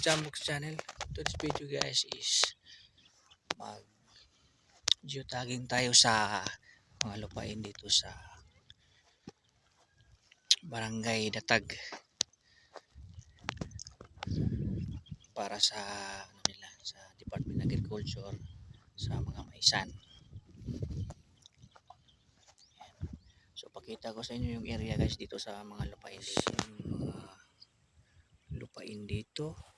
JamOcs channel. Today's video guys is mag geotagging tayo sa mga lupain dito sa Barangay Datag para sa sa Department of Agriculture sa mga maisan. So pakita ko sa inyo yung area guys dito sa mga lupain dito. Yung mga lupain dito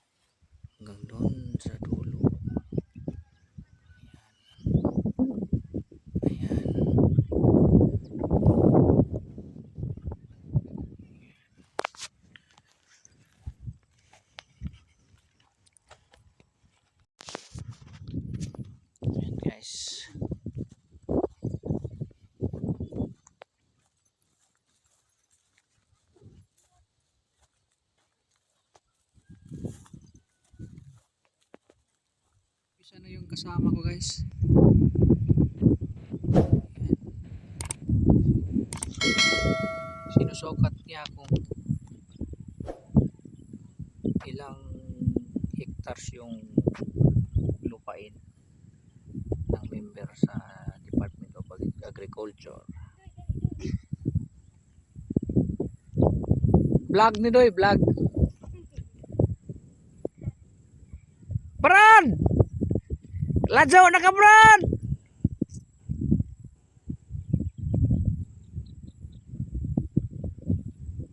hanggang doon sa dulo. Ayan. Ayan guys. Isa na yung kasama ko guys. Sinusukat niya kung ilang hectares yung lupain ng member sa Department of Agriculture. Vlog ni Doy, vlog. Bran! Lajaw na ka, Bran!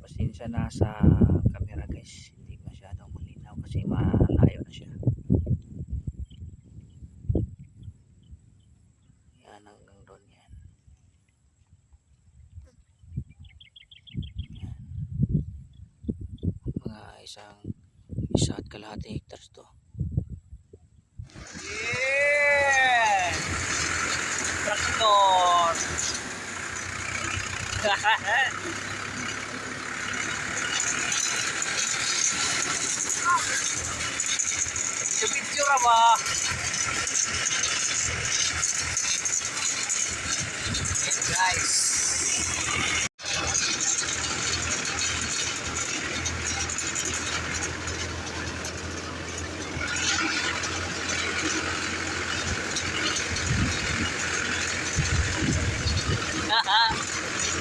Pasensya na sa camera guys, hindi masyadong malinaw kasi malayo na siya. Yan hanggang doon yan. Mga isa at kalahating hectares to. Yeah! Traktor! Picture ba? Guys.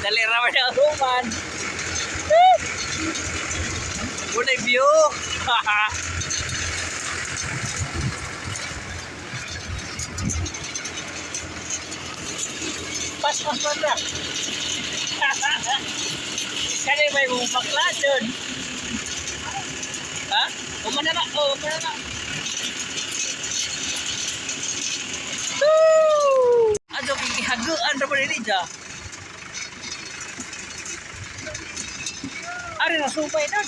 Dali raman na ruman. Good view. Pas na. Kani may mong bakla dun. Ha? Umana na. Oh, umana na. Ato kikihaguan ra pa rin dyan. Ari na supay doon.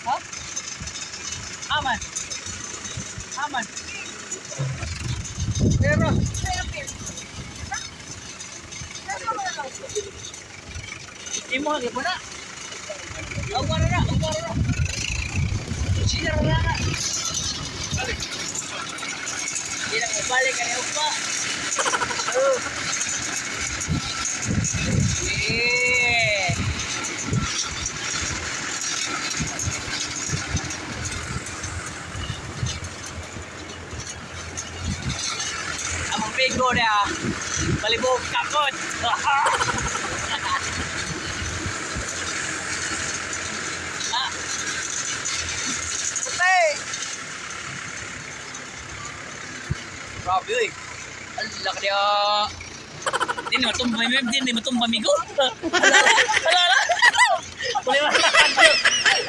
Ha? Aman. Aman. Pero imo lagi po na. Awara na. Sinar na. Hindi na mabalik ka niyo pa. Yeah. Amang bigo na. Balibog kakot. Grabe eh. Alak dia. Din matumba mem din matumba migo. Ala.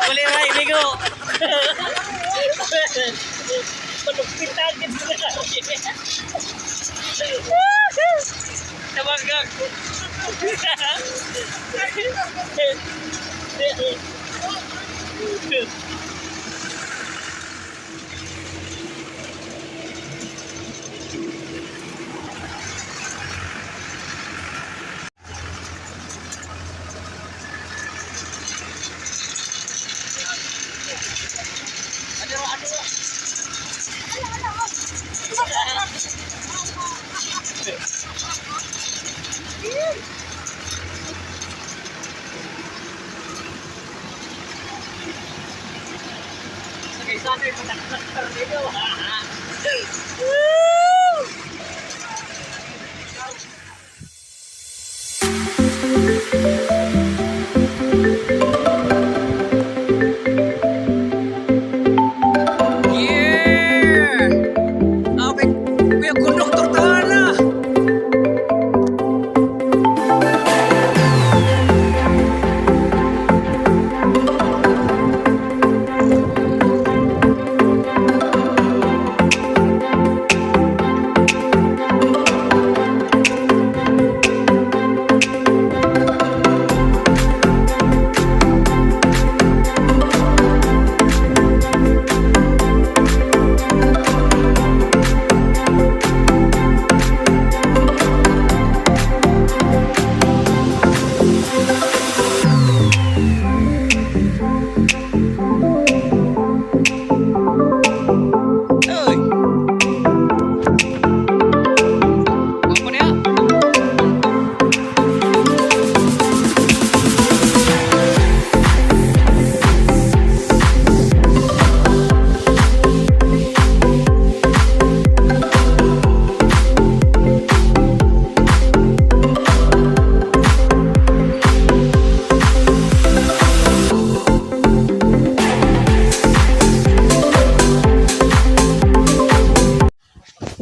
Boleh rai migo. Pelupitan gitu. Tabagak.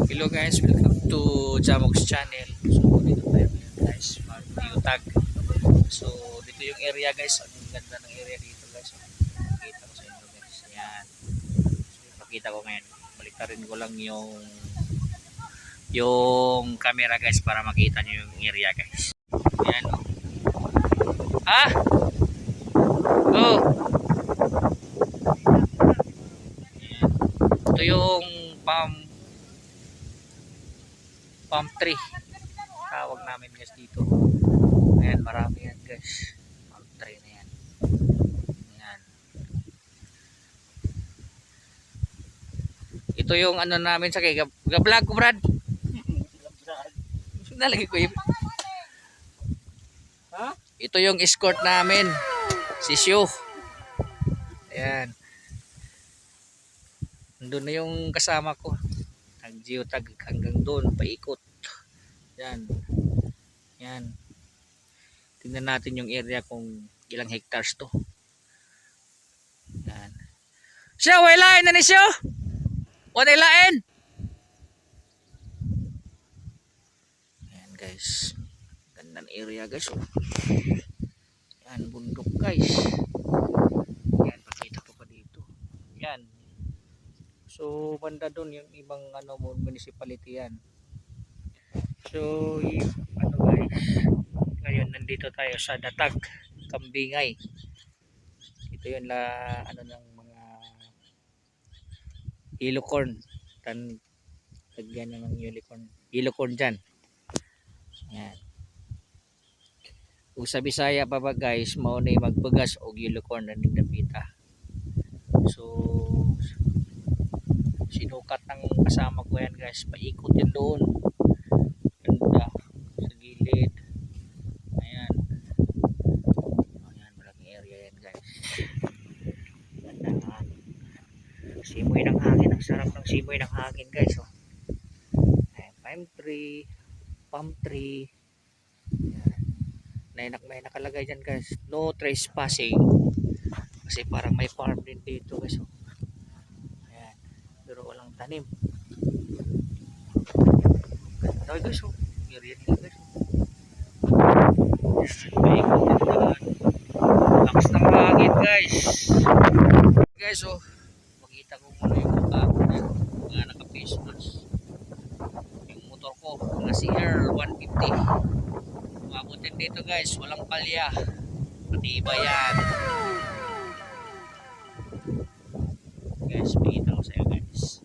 Hello guys, welcome to JamOcs channel. So dito tayo guys, mag-geotag. So dito yung area guys, ang ganda ng area dito guys. Pakita ko sa inyo guys. Ayan. So pakita ko ngayon. Baliktarin ko lang yung camera guys para makita nyo yung area guys. Ayan o. Ha? Oh. Ayan. Ito yung palm tree tawag namin guys dito. Ayan, marami yan guys, palm tree na yan. Ayan. Ito yung ano namin sa vlog ko Brad. Nalagay ko yun. Ito yung escort namin, si Shu. Ayan, nandun na yung kasama ko, nag-geotag hanggang doon, paikot. Yan. Yan. Tingnan natin yung area kung ilang hectares to. Yan. Siya, wala na ni siya. Wala lain. Yan guys. Ganda ng area guys. Oh. Yan, bundok guys. Yan, pakita ko pa dito. Yan. So, banda doon yung ibang ano, municipality yan. So, ano guys, ngayon nandito tayo sa Datag, Kambingay. Ito yun ano ng mga yellow corn. Lagyan ng yellow corn dyan. Yan. Kung sa Bisaya pa ba guys, mauna magpagas o yellow corn na nagdapita. So, sinukat ng kasama ko yan guys, paikot yan doon. Ganda sa gilid. Ayan. Ayan, malaking area yan guys. Ganda nga. Simoy ng hangin. Ang sarap ng simoy ng hangin guys. Oh. Ayan, palm tree. Ayan. May nakalagay dyan guys. No trespassing. Kasi parang may farm din dito guys. Oh. Ayan. Pero walang tanim. Ganda guys. Oh. Area nila guys. Lakas ng hangin guys. Guys oh, makita ko muna yung mga naka-face mask. Yung motor ko, mga CR 150. Mabutin dito guys, walang palya. Matibay yan. Guys, makita ko sa'yo guys.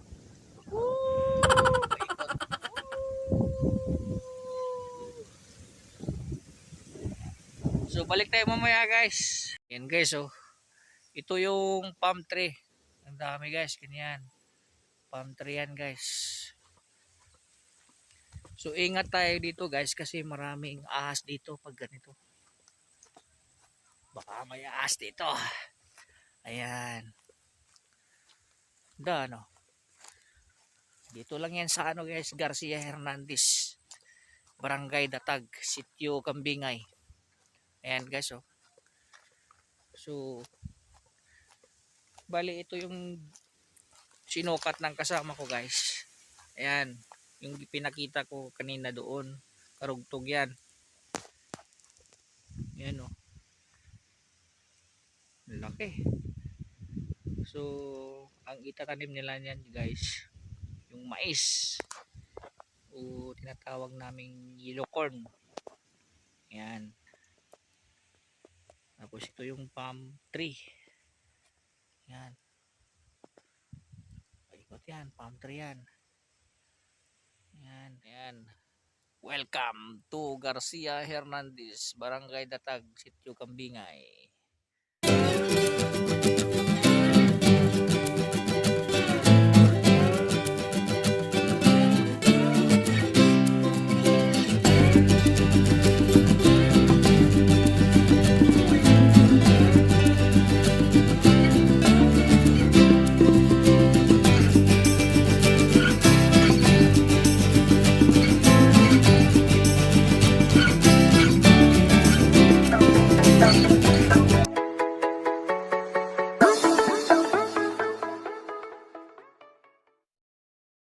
So balik tayo mamaya guys. Yan guys oh. Ito yung palm tree. Ang dami guys, ganyan. Palm tree yan guys. So ingat tayo dito guys kasi maraming ahas dito pag ganito. Baka may ahas dito. Ayan. Ano. Dito lang yan sa ano guys, Garcia Hernandez. Barangay Datag, Sitio Kambingay. Ayan guys oh. So, bali ito yung sinukat ng kasama ko guys. Ayan, yung pinakita ko kanina doon. Karugtog yan. Ayan oh. Laki. So, ang itatanim nila niyan guys, yung mais. O tinatawag naming yellow corn. Ayan. Tapos ito yung palm tree. Ayan. Paikot yan, palm tree yan. Ayan. Ayan. Welcome to Garcia Hernandez, Barangay Datag, Sitio Kambingay.